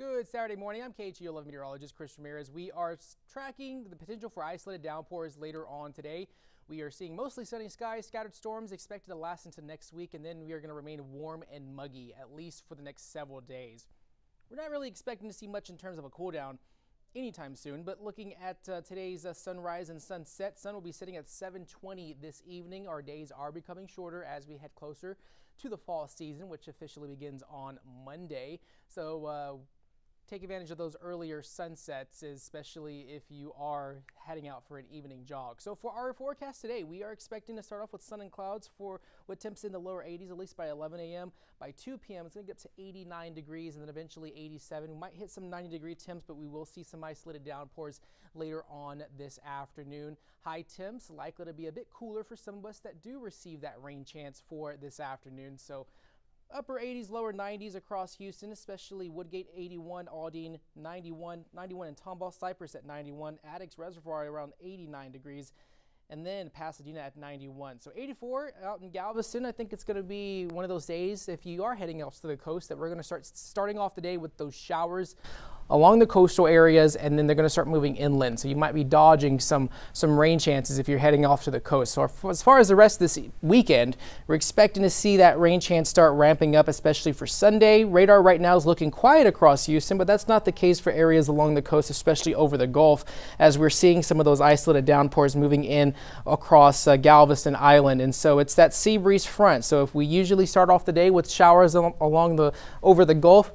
Good Saturday morning. I'm KHOU meteorologist Chris Ramirez. We are tracking the potential for isolated downpours later on today. We are seeing mostly sunny skies, scattered storms expected to last into next week, and then we are going to remain warm and muggy, at least for the next several days. We're not really expecting to see much in terms of a cool down anytime soon, but looking at today's sunrise and sunset, sun will be sitting at 7:20 this evening. Our days are becoming shorter as we head closer to the fall season, which officially begins on Monday. So take advantage of those earlier sunsets, especially if you are heading out for an evening jog. So for our forecast today, we are expecting to start off with sun and clouds with temps in the lower 80s, at least by 11 a.m. By 2 p.m., it's going to get to 89 degrees and then eventually 87. We might hit some 90-degree temps, but we will see some isolated downpours later on this afternoon. High temps likely to be a bit cooler for some of us that do receive that rain chance for this afternoon. So upper 80s, lower 90s across Houston, especially Woodgate 81, Aldine 91 in Tomball, Cypress at 91, Addicts Reservoir around 89 degrees, and then Pasadena at 91. So 84 out in Galveston. I think it's going to be one of those days, if you are heading out to the coast, that we're going to starting off the day with those showers along the coastal areas, and then they're going to start moving inland. So you might be dodging some rain chances if you're heading off to the coast. So as far as the rest of this weekend, we're expecting to see that rain chance start ramping up, especially for Sunday. Radar right now is looking quiet across Houston, but that's not the case for areas along the coast, especially over the Gulf, as we're seeing some of those isolated downpours moving in across Galveston Island. And so it's that sea breeze front. So if we usually start off the day with showers over the Gulf,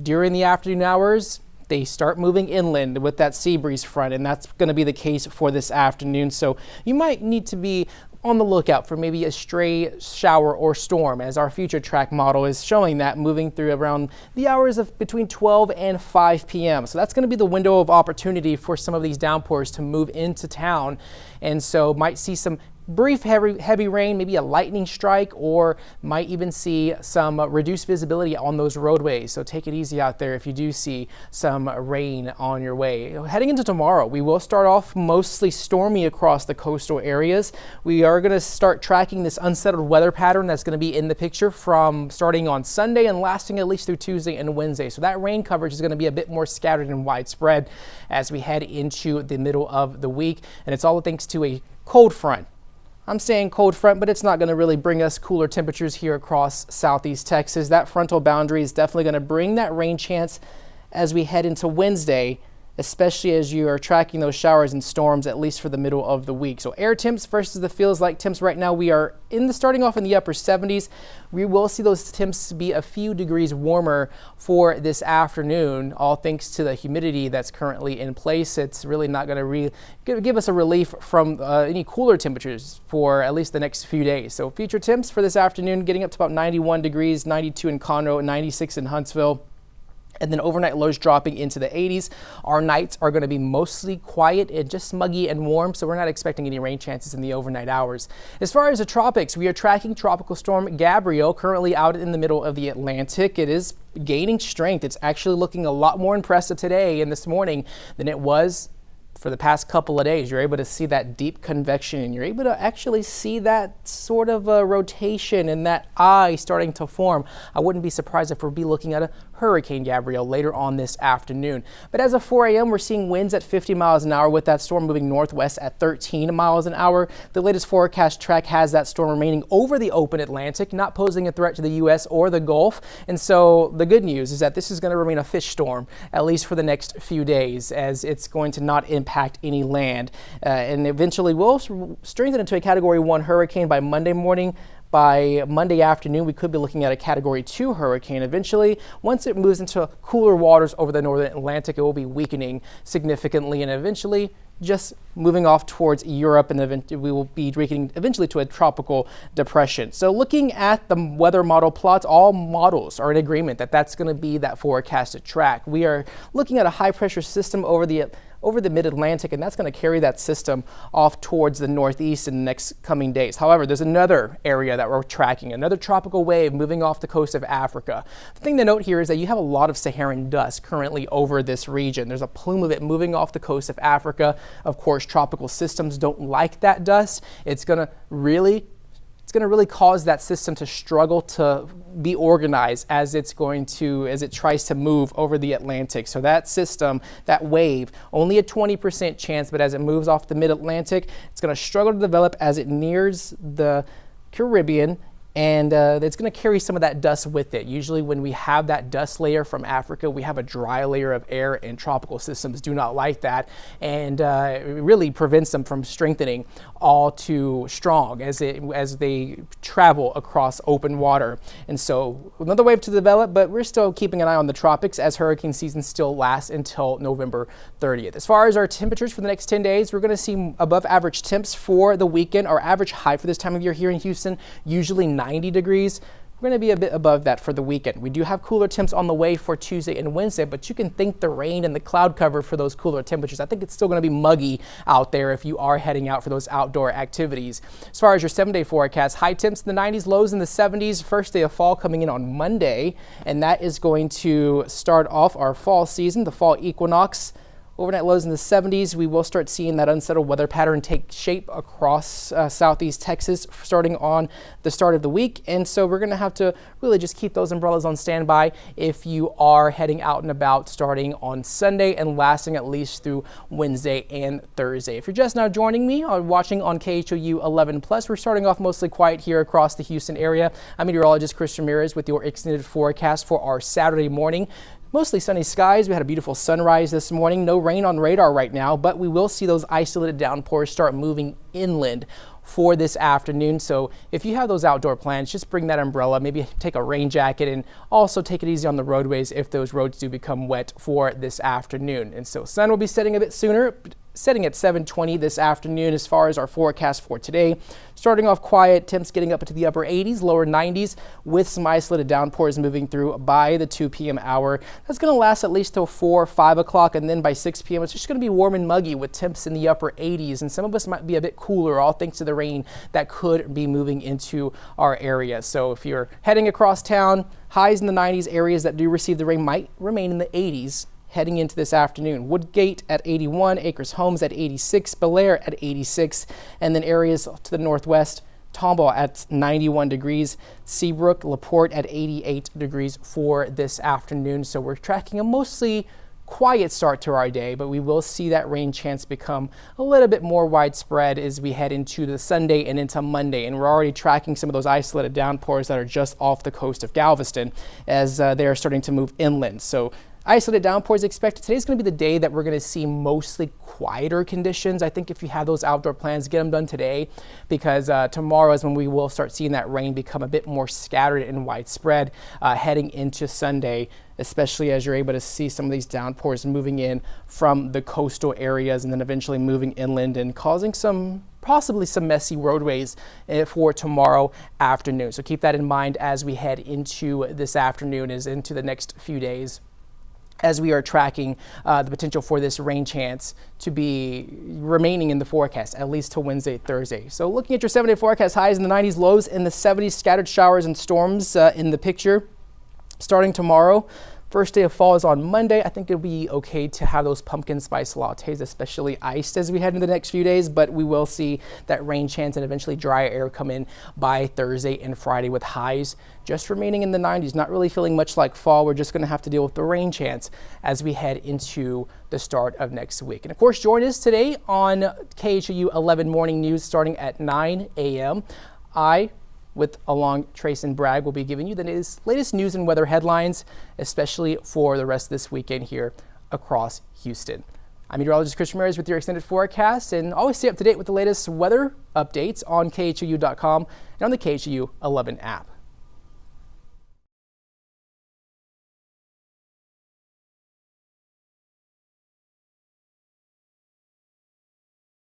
during the afternoon hours, they start moving inland with that sea breeze front, and that's going to be the case for this afternoon. So you might need to be on the lookout for maybe a stray shower or storm, as our future track model is showing that moving through around the hours of between 12 and 5 p.m. So that's going to be the window of opportunity for some of these downpours to move into town, and so might see some brief heavy rain, maybe a lightning strike, or might even see some reduced visibility on those roadways. So take it easy out there if you do see some rain on your way. Heading into tomorrow, we will start off mostly stormy across the coastal areas. We are going to start tracking this unsettled weather pattern that's going to be in the picture from starting on Sunday and lasting at least through Tuesday and Wednesday. So that rain coverage is going to be a bit more scattered and widespread as we head into the middle of the week. And it's all thanks to a cold front. I'm saying cold front, but it's not going to really bring us cooler temperatures here across southeast Texas. That frontal boundary is definitely going to bring that rain chance as we head into Wednesday, especially as you are tracking those showers and storms, at least for the middle of the week. So air temps versus the feels like temps right now, we are starting off in the upper 70s. We will see those temps be a few degrees warmer for this afternoon, all thanks to the humidity that's currently in place. It's really not going to give us a relief from any cooler temperatures for at least the next few days. So future temps for this afternoon getting up to about 91 degrees, 92 in Conroe, 96 in Huntsville. And then overnight lows dropping into the 80s. Our nights are going to be mostly quiet and just muggy and warm, so we're not expecting any rain chances in the overnight hours. As far as the tropics, we are tracking Tropical Storm Gabrielle, currently out in the middle of the Atlantic. It is gaining strength. It's actually looking a lot more impressive today and this morning than it was for the past couple of days. You're able to see that deep convection, and you're able to actually see that sort of a rotation and that eye starting to form. I wouldn't be surprised if we'll be looking at a Hurricane Gabrielle later on this afternoon. But as of 4 a.m., we're seeing winds at 50 miles an hour with that storm moving northwest at 13 miles an hour. The latest forecast track has that storm remaining over the open Atlantic, not posing a threat to the U.S. or the Gulf. And so the good news is that this is going to remain a fish storm, at least for the next few days, as it's going to not impact any land. And eventually will strengthen into a Category 1 hurricane by Monday morning. By Monday afternoon, we could be looking at a Category 2 hurricane. Eventually, once it moves into cooler waters over the northern Atlantic, it will be weakening significantly and eventually just moving off towards Europe, and we will be weakening eventually to a tropical depression. So looking at the weather model plots, all models are in agreement that that's going to be that forecasted track. We are looking at a high pressure system over the mid-Atlantic, and that's going to carry that system off towards the northeast in the next coming days. However, there's another area that we're tracking, another tropical wave moving off the coast of Africa. The thing to note here is that you have a lot of Saharan dust currently over this region. There's a plume of it moving off the coast of Africa. Of course, tropical systems don't like that dust. It's going to really it's going to really cause that system to struggle to be organized as it tries to move over the Atlantic. So that system, that wave, only a 20% chance, but as it moves off the mid-Atlantic, it's going to struggle to develop as it nears the Caribbean, and it's going to carry some of that dust with it. Usually when we have that dust layer from Africa, we have a dry layer of air, and tropical systems do not like that, and it really prevents them from strengthening all too strong as they travel across open water. And so another wave to develop, but we're still keeping an eye on the tropics as hurricane season still lasts until November 30th. As far as our temperatures for the next 10 days, we're going to see above average temps for the weekend. Our average high for this time of year here in Houston, usually 90 degrees. We're going to be a bit above that for the weekend. We do have cooler temps on the way for Tuesday and Wednesday, but you can thank the rain and the cloud cover for those cooler temperatures. I think it's still going to be muggy out there if you are heading out for those outdoor activities. As far as your 7-day forecast, high temps in the 90s, lows in the 70s. First day of fall coming in on Monday, and that is going to start off our fall season, the fall equinox. Overnight lows in the 70s. We will start seeing that unsettled weather pattern take shape across southeast Texas starting on the start of the week. And so we're going to have to really just keep those umbrellas on standby if you are heading out and about starting on Sunday and lasting at least through Wednesday and Thursday. If you're just now joining me or watching on KHOU 11+, we're starting off mostly quiet here across the Houston area. I'm meteorologist Chris Ramirez with your extended forecast for our Saturday morning. Mostly sunny skies. We had a beautiful sunrise this morning. No rain on radar right now, but we will see those isolated downpours start moving inland for this afternoon. So if you have those outdoor plans, just bring that umbrella, maybe take a rain jacket, and also take it easy on the roadways if those roads do become wet for this afternoon. And so sun will be setting a bit sooner, setting at 7:20 this afternoon as far as our forecast for today. Starting off quiet, temps getting up into the upper 80s, lower 90s with some isolated downpours moving through by the 2 p.m. hour. That's going to last at least till 4 or 5 o'clock, and then by 6 p.m. it's just going to be warm and muggy with temps in the upper 80s, and some of us might be a bit cooler, all thanks to the rain that could be moving into our area. So if you're heading across town, highs in the 90s, areas that do receive the rain might remain in the 80s heading into this afternoon. Woodgate at 81, Acres Homes at 86, Belair at 86, and then areas to the northwest, Tomball at 91 degrees, Seabrook, LaPorte at 88 degrees for this afternoon. So we're tracking a mostly quiet start to our day, but we will see that rain chance become a little bit more widespread as we head into the Sunday and into Monday. And we're already tracking some of those isolated downpours that are just off the coast of Galveston as they are starting to move inland. So isolated downpours expected. Today's going to be the day that we're going to see mostly quieter conditions. I think if you have those outdoor plans, get them done today, because tomorrow is when we will start seeing that rain become a bit more scattered and widespread heading into Sunday, especially as you're able to see some of these downpours moving in from the coastal areas and then eventually moving inland and causing possibly some messy roadways for tomorrow afternoon. So keep that in mind as we head into this afternoon, into the next few days, as we are tracking the potential for this rain chance to be remaining in the forecast, at least till Wednesday, Thursday. So looking at your 7-day forecast, highs in the 90s, lows in the 70s, scattered showers and storms in the picture. Starting tomorrow, first day of fall is on Monday. I think it'll be okay to have those pumpkin spice lattes, especially iced, as we head into the next few days, but we will see that rain chance and eventually drier air come in by Thursday and Friday with highs just remaining in the 90s, not really feeling much like fall. We're just going to have to deal with the rain chance as we head into the start of next week. And of course, join us today on KHOU 11 Morning News starting at 9 a.m. Along Trace and Bragg, will be giving you the latest news and weather headlines, especially for the rest of this weekend here across Houston. I'm meteorologist Chris Ramirez with your extended forecast, and always stay up to date with the latest weather updates on KHOU.com and on the KHOU 11 app.